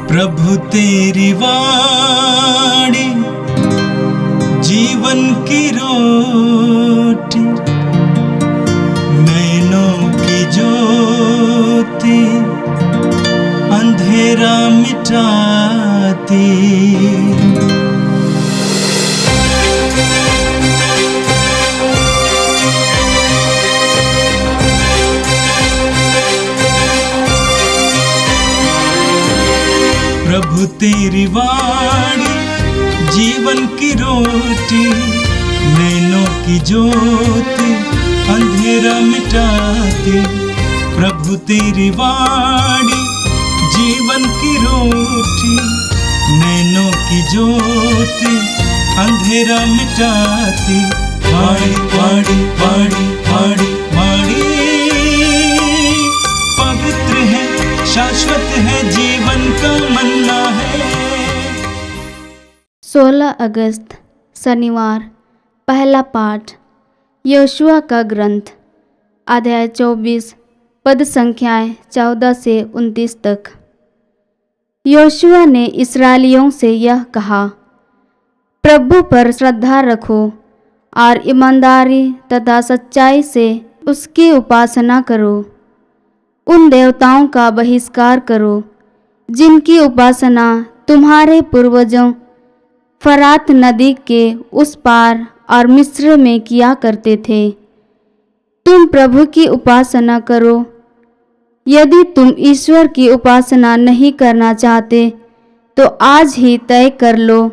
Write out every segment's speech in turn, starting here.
प्रभु तेरी वाणी जीवन की रोटी, नैनों की ज्योति अंधेरा मिटाती। प्रभु तेरी वाणी जीवन की रोटी, नैनों की ज्योति अंधेरा मिटाती। प्रभु तेरी वाणी जीवन की रोटी, नैनों की ज्योति अंधेरा मिटाती। वाणी वाणी वाणी वाणी वाणी पवित्र है, शाश्वत है, जीवन का मन्ना है। 16 अगस्त शनिवार। पहला पाठ योशुआ का ग्रंथ, अध्याय 24, पद संख्याएं 14 से 29 तक। योशुआ ने इस्राएलियों से यह कहा, प्रभु पर श्रद्धा रखो और ईमानदारी तथा सच्चाई से उसकी उपासना करो। उन देवताओं का बहिष्कार करो जिनकी उपासना तुम्हारे पूर्वजों फरात नदी के उस पार और मिस्र में किया करते थे। तुम प्रभु की उपासना करो। यदि तुम ईश्वर की उपासना नहीं करना चाहते तो आज ही तय कर लो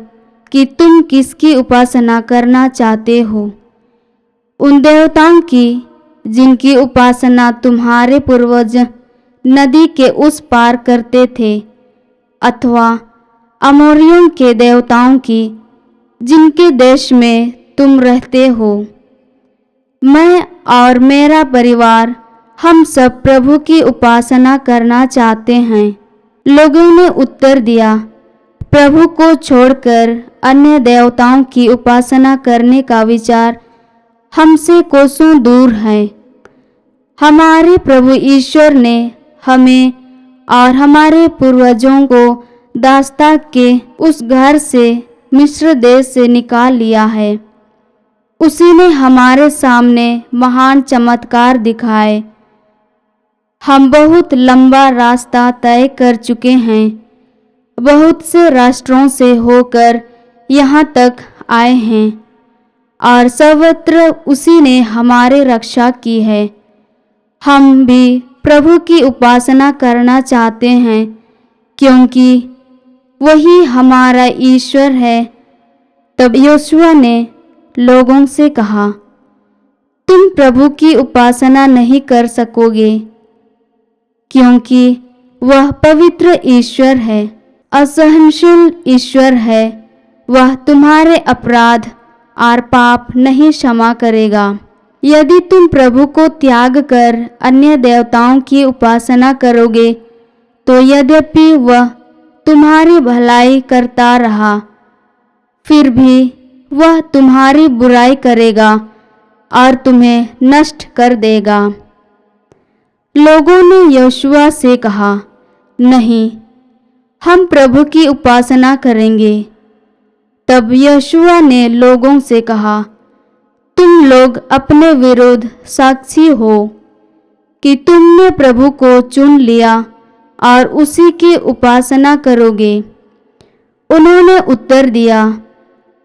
कि तुम किसकी उपासना करना चाहते हो। उन देवताओं की जिनकी उपासना तुम्हारे पूर्वज नदी के उस पार करते थे, अथवा अमोरियों के देवताओं की जिनके देश में तुम रहते हो। मैं और मेरा परिवार हम सब प्रभु की उपासना करना चाहते हैं। लोगों ने उत्तर दिया, प्रभु को छोड़कर अन्य देवताओं की उपासना करने का विचार हमसे कोसों दूर है। हमारे प्रभु ईश्वर ने हमें और हमारे पूर्वजों को दास्ता के उस घर से मिस्र देश से निकाल लिया है। उसी ने हमारे सामने महान चमत्कार दिखाए। हम बहुत लंबा रास्ता तय कर चुके हैं, बहुत से राष्ट्रों से होकर यहाँ तक आए हैं और सर्वत्र उसी ने हमारी रक्षा की है। हम भी प्रभु की उपासना करना चाहते हैं क्योंकि वही हमारा ईश्वर है। तब योशुआ ने लोगों से कहा, तुम प्रभु की उपासना नहीं कर सकोगे क्योंकि वह पवित्र ईश्वर है, असहनशील ईश्वर है। वह तुम्हारे अपराध और पाप नहीं क्षमा करेगा। यदि तुम प्रभु को त्याग कर अन्य देवताओं की उपासना करोगे तो यद्यपि वह तुम्हारी भलाई करता रहा, फिर भी वह तुम्हारी बुराई करेगा और तुम्हें नष्ट कर देगा। लोगों ने योशुआ से कहा, नहीं, हम प्रभु की उपासना करेंगे। तब योशुआ ने लोगों से कहा, तुम लोग अपने विरुद्ध साक्षी हो कि तुमने प्रभु को चुन लिया और उसी की उपासना करोगे। उन्होंने उत्तर दिया,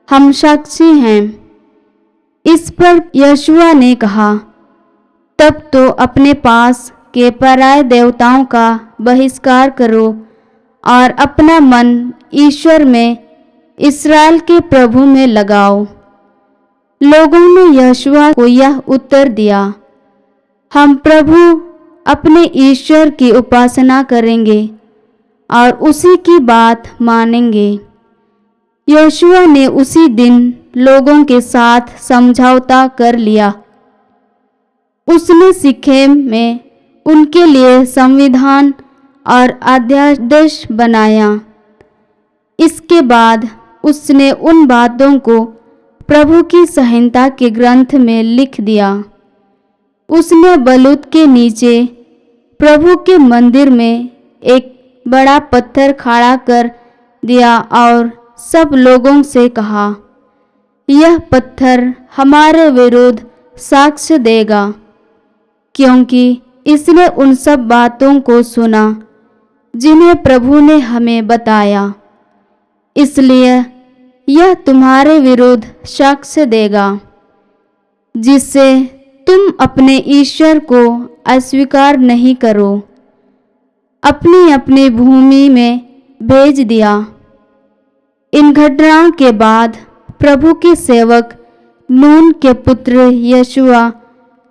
हम साक्षी हैं। इस पर योशुआ ने कहा, तब तो अपने पास के पराये देवताओं का बहिष्कार करो और अपना मन ईश्वर में, इस्राएल के प्रभु में लगाओ। लोगों ने योशुआ को यह उत्तर दिया, हम प्रभु अपने ईश्वर की उपासना करेंगे और उसी की बात मानेंगे। योशुआ ने उसी दिन लोगों के साथ समझौता कर लिया। उसने सिखेम में उनके लिए संविधान और अध्यादेश बनाया। इसके बाद उसने उन बातों को प्रभु की संहिता के ग्रंथ में लिख दिया। उसने बलूत के नीचे प्रभु के मंदिर में एक बड़ा पत्थर खड़ा कर दिया और सब लोगों से कहा, यह पत्थर हमारे विरुद्ध साक्ष्य देगा, क्योंकि इसने उन सब बातों को सुना जिन्हें प्रभु ने हमें बताया। इसलिए यह तुम्हारे विरुद्ध साक्ष्य देगा, जिससे तुम अपने ईश्वर को अस्वीकार नहीं करो, अपनी अपनी भूमि में भेज दिया। इन घटनाओं के बाद प्रभु के सेवक नून के पुत्र यशुआ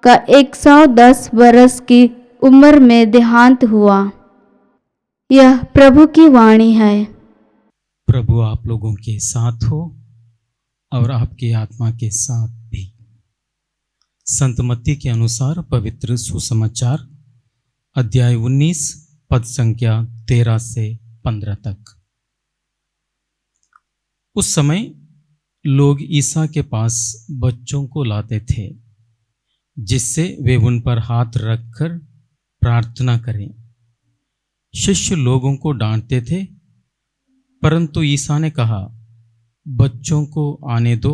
का 110 वर्ष की उम्र में देहांत हुआ। यह प्रभु की वाणी है। प्रभु आप लोगों के साथ हो और आपकी आत्मा के साथ भी। संत मत्ती के अनुसार पवित्र सुसमाचार अध्याय 19 पद संख्या 13 से 15 तक। उस समय लोग ईसा के पास बच्चों को लाते थे, जिससे वे उन पर हाथ रखकर प्रार्थना करें। शिष्य लोगों को डांटते थे, परंतु ईसा ने कहा, बच्चों को आने दो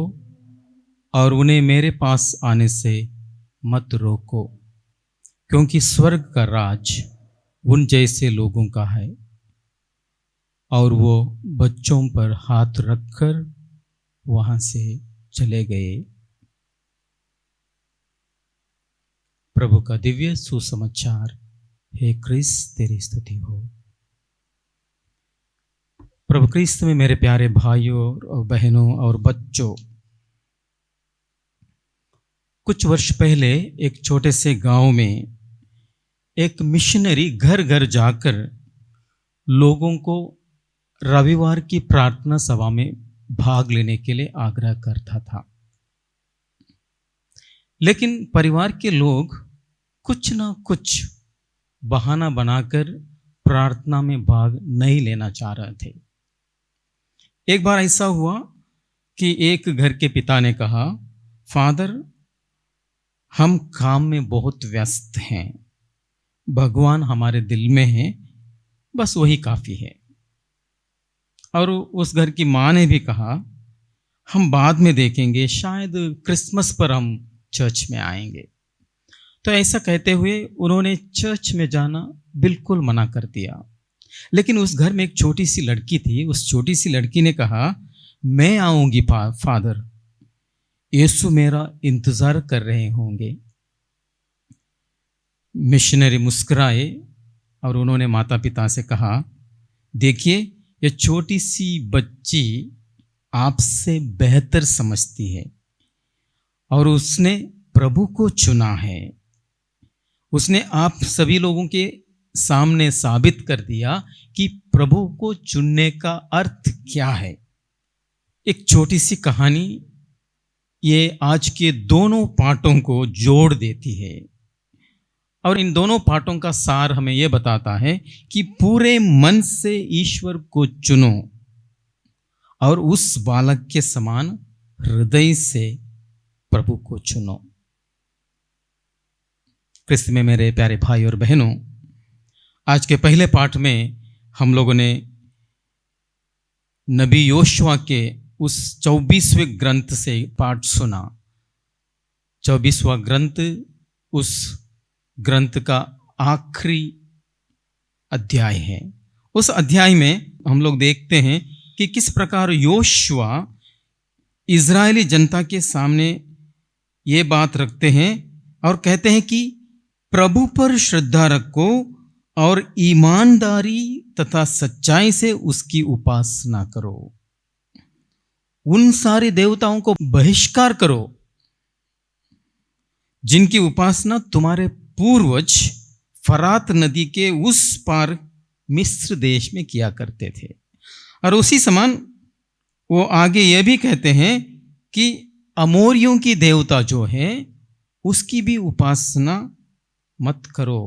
और उन्हें मेरे पास आने से मत रोको, क्योंकि स्वर्ग का राज उन जैसे लोगों का है। और वो बच्चों पर हाथ रखकर वहां से चले गए। प्रभु का दिव्य सुसमाचार। हे क्रिस्त तेरी स्तुति हो। प्रभु क्रिस्त में मेरे प्यारे भाइयों और बहनों और बच्चों, कुछ वर्ष पहले एक छोटे से गांव में एक मिशनरी घर घर जाकर लोगों को रविवार की प्रार्थना सभा में भाग लेने के लिए आग्रह करता था। लेकिन परिवार के लोग कुछ ना कुछ बहाना बनाकर प्रार्थना में भाग नहीं लेना चाह रहे थे। एक बार ऐसा हुआ कि एक घर के पिता ने कहा, फादर, हम काम में बहुत व्यस्त हैं, भगवान हमारे दिल में है, बस वही काफी है। और उस घर की माँ ने भी कहा, हम बाद में देखेंगे, शायद क्रिसमस पर हम चर्च में आएंगे। तो ऐसा कहते हुए उन्होंने चर्च में जाना बिल्कुल मना कर दिया। लेकिन उस घर में एक छोटी सी लड़की थी। उस छोटी सी लड़की ने कहा, मैं आऊंगी फादर, यीशु मेरा इंतजार कर रहे होंगे। मिशनरी मुस्कुराए और उन्होंने माता पिता से कहा, देखिए, ये छोटी सी बच्ची आपसे बेहतर समझती है और उसने प्रभु को चुना है। उसने आप सभी लोगों के सामने साबित कर दिया कि प्रभु को चुनने का अर्थ क्या है। एक छोटी सी कहानी ये आज के दोनों पाठों को जोड़ देती है और इन दोनों पाठों का सार हमें यह बताता है कि पूरे मन से ईश्वर को चुनो और उस बालक के समान हृदय से प्रभु को चुनो। क्रिस्त में मेरे प्यारे भाई और बहनों, आज के पहले पाठ में हम लोगों ने नबी योशुआ के उस 24वें ग्रंथ से पाठ सुना। 24वां ग्रंथ उस ग्रंथ का आखिरी अध्याय है। उस अध्याय में हम लोग देखते हैं कि किस प्रकार योशुआ इजरायली जनता के सामने ये बात रखते हैं और कहते हैं कि प्रभु पर श्रद्धा रखो और ईमानदारी तथा सच्चाई से उसकी उपासना करो। उन सारे देवताओं को बहिष्कार करो जिनकी उपासना तुम्हारे पूर्वज फरात नदी के उस पार मिस्र देश में किया करते थे। और उसी समान वो आगे यह भी कहते हैं कि अमोरियों की देवता जो है उसकी भी उपासना मत करो।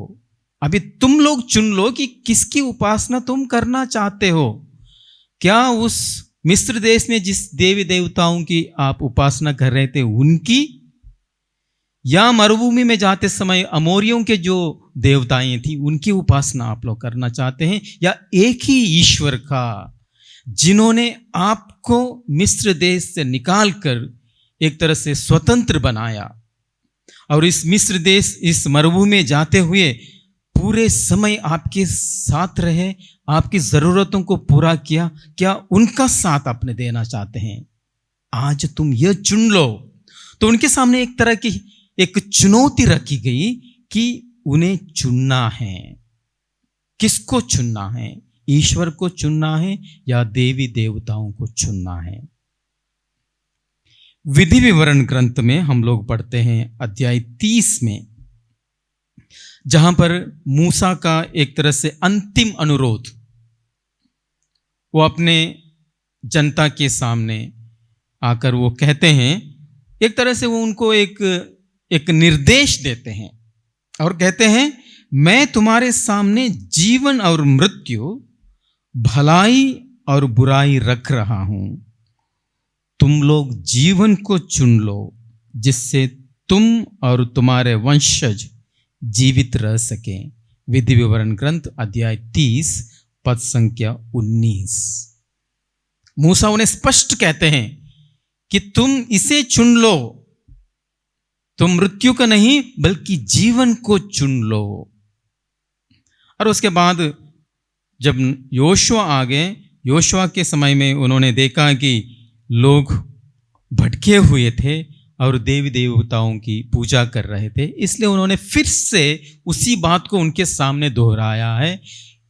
अभी तुम लोग चुन लो कि किसकी उपासना तुम करना चाहते हो। क्या उस मिस्र देश में जिस देवी देवताओं की आप उपासना कर रहे थे उनकी, या मरुभूमि में जाते समय अमोरियों के जो देवताएं थी उनकी उपासना आप लोग करना चाहते हैं, या एक ही ईश्वर का जिन्होंने आपको मिस्र देश से निकालकर एक तरह से स्वतंत्र बनाया और इस मिस्र देश इस मरुभूमि में जाते हुए पूरे समय आपके साथ रहे, आपकी जरूरतों को पूरा किया, क्या उनका साथ अपने देना चाहते हैं? आज तुम यह चुन लो। तो उनके सामने एक तरह की एक चुनौती रखी गई कि उन्हें चुनना है। किसको चुनना है? ईश्वर को चुनना है या देवी देवताओं को चुनना है? विधि विवरण ग्रंथ में हम लोग पढ़ते हैं अध्याय 30 में, जहां पर मूसा का एक तरह से अंतिम अनुरोध, वो अपने जनता के सामने आकर वो कहते हैं, एक तरह से वो उनको एक निर्देश देते हैं और कहते हैं, मैं तुम्हारे सामने जीवन और मृत्यु, भलाई और बुराई रख रहा हूं। तुम लोग जीवन को चुन लो जिससे तुम और तुम्हारे वंशज जीवित रह सकें। विधि विवरण ग्रंथ अध्याय 30 पद संख्या 19। मूसा उन्हें स्पष्ट कहते हैं कि तुम इसे चुन लो, तुम मृत्यु का नहीं बल्कि जीवन को चुन लो। और उसके बाद जब योशुआ आ गए, योशुआ के समय में उन्होंने देखा कि लोग भटके हुए थे और देवी देवताओं की पूजा कर रहे थे, इसलिए उन्होंने फिर से उसी बात को उनके सामने दोहराया है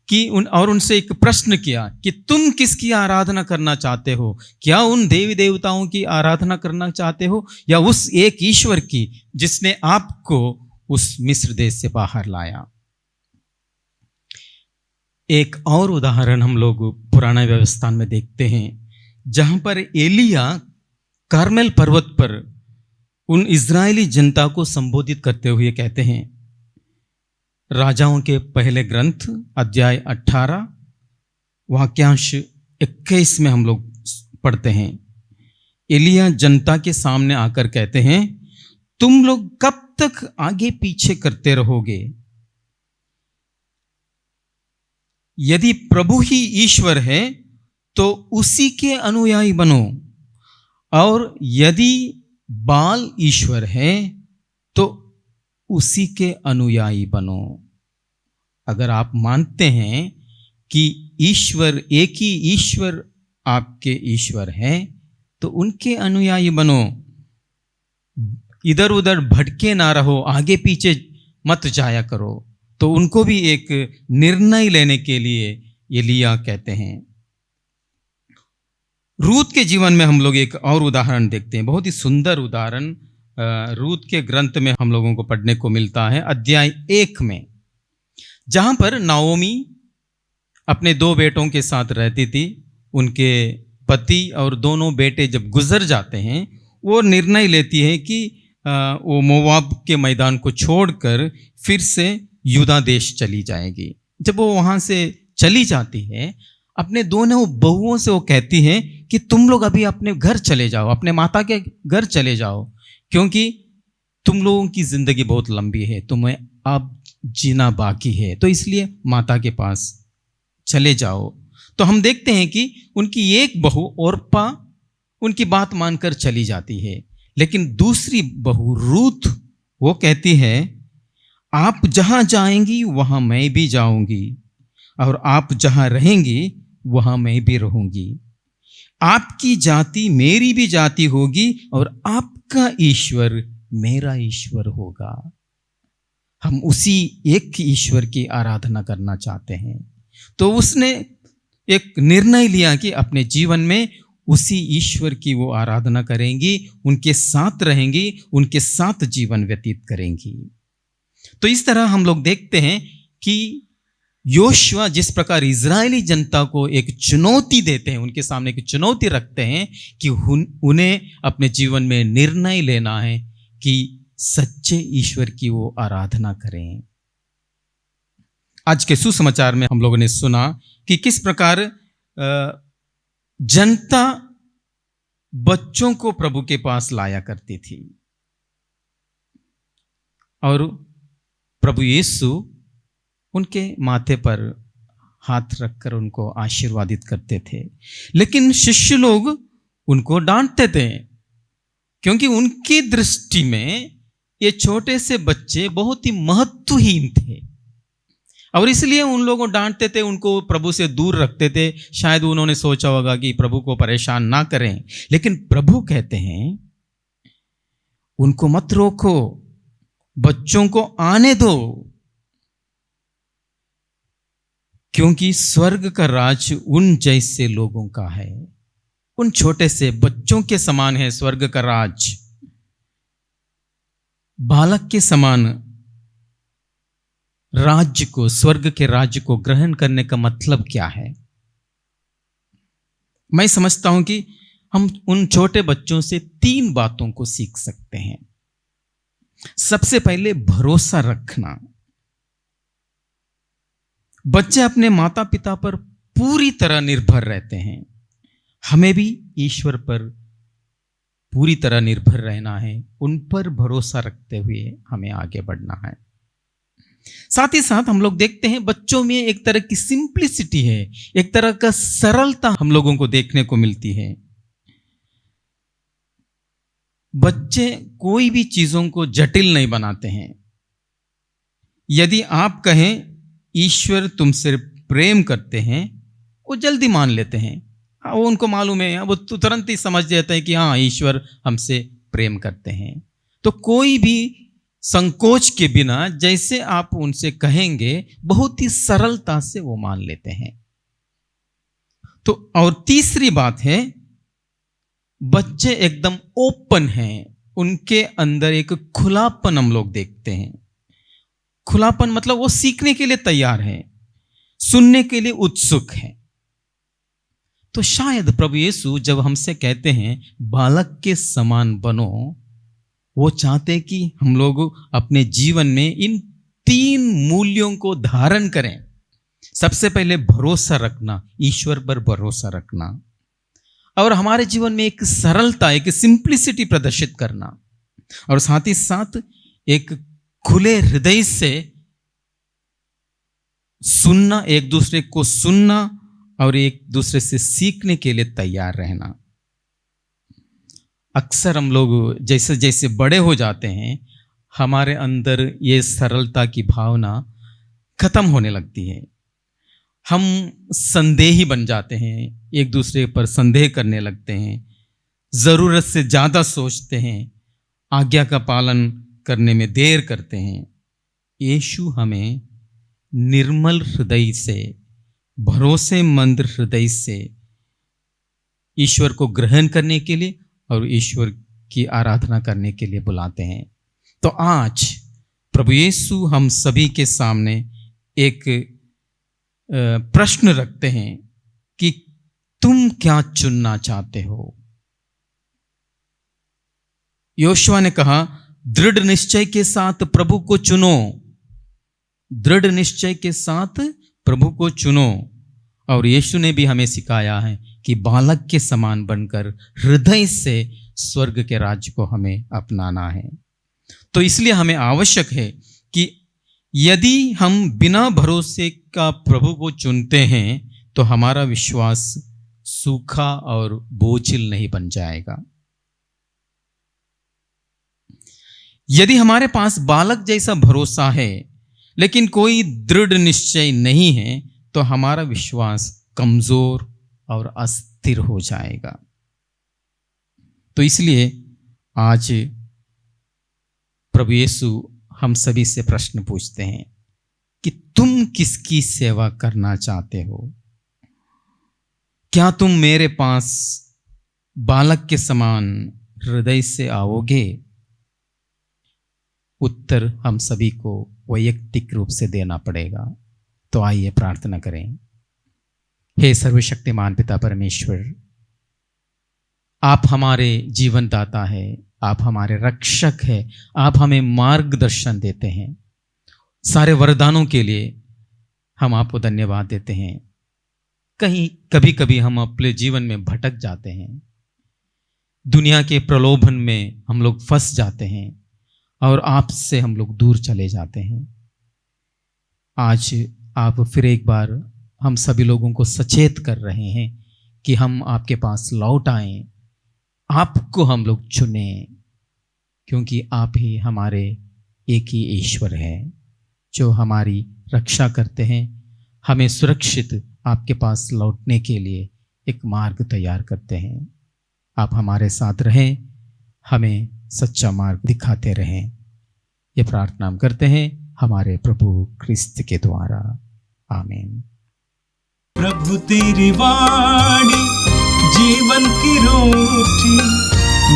कि और उनसे एक प्रश्न किया कि तुम किसकी आराधना करना चाहते हो? क्या उन देवी देवताओं की आराधना करना चाहते हो या उस एक ईश्वर की जिसने आपको उस मिस्र देश से बाहर लाया? एक और उदाहरण हम लोग पुराना व्यवस्था में देखते हैं, जहां पर एलिया कार्मेल पर्वत पर उन इजरायली जनता को संबोधित करते हुए कहते हैं, राजाओं के पहले ग्रंथ अध्याय 18 वाक्यांश 21 में हम लोग पढ़ते हैं। एलिया जनता के सामने आकर कहते हैं, तुम लोग कब तक आगे पीछे करते रहोगे? यदि प्रभु ही ईश्वर है तो उसी के अनुयायी बनो, और यदि बाल ईश्वर है तो उसी के अनुयायी बनो। अगर आप मानते हैं कि ईश्वर एक ही ईश्वर आपके ईश्वर है तो उनके अनुयायी बनो। इधर उधर भटके ना रहो, आगे पीछे मत जाया करो। तो उनको भी एक निर्णय लेने के लिए एलिया कहते हैं। रूत के जीवन में हम लोग एक और उदाहरण देखते हैं, बहुत ही सुंदर उदाहरण रूत के ग्रंथ में हम लोगों को पढ़ने को मिलता है अध्याय 1 में, जहां पर नाओमी अपने 2 बेटों के साथ रहती थी। उनके पति और दोनों बेटे जब गुजर जाते हैं, वो निर्णय लेती है कि वो मोवाब के मैदान को छोड़कर फिर से यूदा देश चली जाएगी। जब वो वहां से चली जाती है, अपने दोनों बहुओं से वो कहती है कि तुम लोग अभी अपने घर चले जाओ, अपने माता के घर चले जाओ, क्योंकि तुम लोगों की जिंदगी बहुत लंबी है, तुम्हें अब जीना बाकी है, तो इसलिए माता के पास चले जाओ। तो हम देखते हैं कि उनकी एक बहू ओर्पा उनकी बात मानकर चली जाती है, लेकिन दूसरी बहू रूत वो कहती है, आप जहां जाएंगी वहां मैं भी जाऊंगी, और आप जहां रहेंगी वहां मैं भी रहूंगी। आपकी जाति मेरी भी जाति होगी और आपका ईश्वर मेरा ईश्वर होगा। हम उसी एक ईश्वर की आराधना करना चाहते हैं। तो उसने एक निर्णय लिया कि अपने जीवन में उसी ईश्वर की वो आराधना करेंगी, उनके साथ रहेंगी, उनके साथ जीवन व्यतीत करेंगी। तो इस तरह हम लोग देखते हैं कि योशुआ जिस प्रकार इजरायली जनता को एक चुनौती देते हैं, उनके सामने एक चुनौती रखते हैं कि उन्हें अपने जीवन में निर्णय लेना है कि सच्चे ईश्वर की वो आराधना करें। आज के सुसमाचार में हम लोगों ने सुना कि किस प्रकार जनता बच्चों को प्रभु के पास लाया करती थी, और प्रभु यीशु उनके माथे पर हाथ रखकर उनको आशीर्वादित करते थे। लेकिन शिष्य लोग उनको डांटते थे, क्योंकि उनकी दृष्टि में ये छोटे से बच्चे बहुत ही महत्वहीन थे, और इसलिए उन लोगों को डांटते थे, उनको प्रभु से दूर रखते थे। शायद उन्होंने सोचा होगा कि प्रभु को परेशान ना करें, लेकिन प्रभु कहते हैं उनको मत रोको, बच्चों को आने दो, क्योंकि स्वर्ग का राज उन जैसे लोगों का है। उन छोटे से बच्चों के समान है स्वर्ग का राज। बालक के समान राज्य को, स्वर्ग के राज्य को ग्रहण करने का मतलब क्या है? मैं समझता हूं कि हम उन छोटे बच्चों से 3 बातों को सीख सकते हैं। सबसे पहले भरोसा रखना। बच्चे अपने माता पिता पर पूरी तरह निर्भर रहते हैं। हमें भी ईश्वर पर पूरी तरह निर्भर रहना है, उन पर भरोसा रखते हुए हमें आगे बढ़ना है। साथ ही साथ हम लोग देखते हैं बच्चों में एक तरह की सिंप्लिसिटी है, एक तरह का सरलता हम लोगों को देखने को मिलती है। बच्चे कोई भी चीजों को जटिल नहीं बनाते हैं। यदि आप कहें ईश्वर तुमसे प्रेम करते हैं, वो जल्दी मान लेते हैं। वो उनको मालूम है, वो तुरंत ही समझ जाते हैं कि हाँ, ईश्वर हमसे प्रेम करते हैं। तो कोई भी संकोच के बिना जैसे आप उनसे कहेंगे, बहुत ही सरलता से वो मान लेते हैं। तो और तीसरी बात है, बच्चे एकदम ओपन हैं, उनके अंदर एक खुलापन हम लोग देखते हैं। खुलापन मतलब वो सीखने के लिए तैयार है, सुनने के लिए उत्सुक है। तो शायद प्रभु यीशु जब हमसे कहते हैं बालक के समान बनो, वो चाहते कि हम लोग अपने जीवन में इन 3 मूल्यों को धारण करें। सबसे पहले भरोसा रखना, ईश्वर पर भरोसा रखना, और हमारे जीवन में एक सरलता, एक सिंप्लिसिटी प्रदर्शित करना, और साथ ही साथ एक खुले हृदय से सुनना, एक दूसरे को सुनना और एक दूसरे से सीखने के लिए तैयार रहना। अक्सर हम लोग जैसे जैसे बड़े हो जाते हैं, हमारे अंदर ये सरलता की भावना खत्म होने लगती है। हम संदेही बन जाते हैं, एक दूसरे पर संदेह करने लगते हैं, जरूरत से ज्यादा सोचते हैं, आज्ञा का पालन करने में देर करते हैं। यीशु हमें निर्मल हृदय से, भरोसेमंद हृदय से ईश्वर को ग्रहण करने के लिए और ईश्वर की आराधना करने के लिए बुलाते हैं। तो आज प्रभु यीशु हम सभी के सामने एक प्रश्न रखते हैं कि तुम क्या चुनना चाहते हो? योशुआ ने कहा, दृढ़ निश्चय के साथ प्रभु को चुनो, दृढ़ निश्चय के साथ प्रभु को चुनो। और यीशु ने भी हमें सिखाया है कि बालक के समान बनकर हृदय से स्वर्ग के राज्य को हमें अपनाना है। तो इसलिए हमें आवश्यक है कि यदि हम बिना भरोसे का प्रभु को चुनते हैं तो हमारा विश्वास सूखा और बोझिल नहीं बन जाएगा। यदि हमारे पास बालक जैसा भरोसा है लेकिन कोई दृढ़ निश्चय नहीं है तो हमारा विश्वास कमजोर और अस्थिर हो जाएगा। तो इसलिए आज प्रभु यीशु हम सभी से प्रश्न पूछते हैं कि तुम किसकी सेवा करना चाहते हो? क्या तुम मेरे पास बालक के समान हृदय से आओगे? उत्तर हम सभी को वैयक्तिक रूप से देना पड़ेगा। तो आइए प्रार्थना करें। हे सर्वशक्तिमान पिता परमेश्वर, आप हमारे जीवन दाता है, आप हमारे रक्षक है, आप हमें मार्गदर्शन देते हैं। सारे वरदानों के लिए हम आपको धन्यवाद देते हैं। कभी कभी हम अपने जीवन में भटक जाते हैं, दुनिया के प्रलोभन में हम लोग फंस जाते हैं और आपसे हम लोग दूर चले जाते हैं। आज आप फिर एक बार हम सभी लोगों को सचेत कर रहे हैं कि हम आपके पास लौट आएं, आपको हम लोग चुने, क्योंकि आप ही हमारे एक ही ईश्वर हैं जो हमारी रक्षा करते हैं, हमें सुरक्षित आपके पास लौटने के लिए एक मार्ग तैयार करते हैं। आप हमारे साथ रहें, हमें सच्चा मार्ग दिखाते रहें। ये प्रार्थना हम करते हैं हमारे प्रभु क्रिस्त के द्वारा, आमीन। प्रभु तेरी वाणी जीवन की रोटी,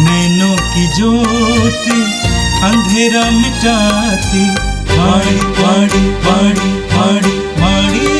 नैनों की ज्योति अंधेरा मिटाती, वाणी वाणी वाणी वाणी वाणी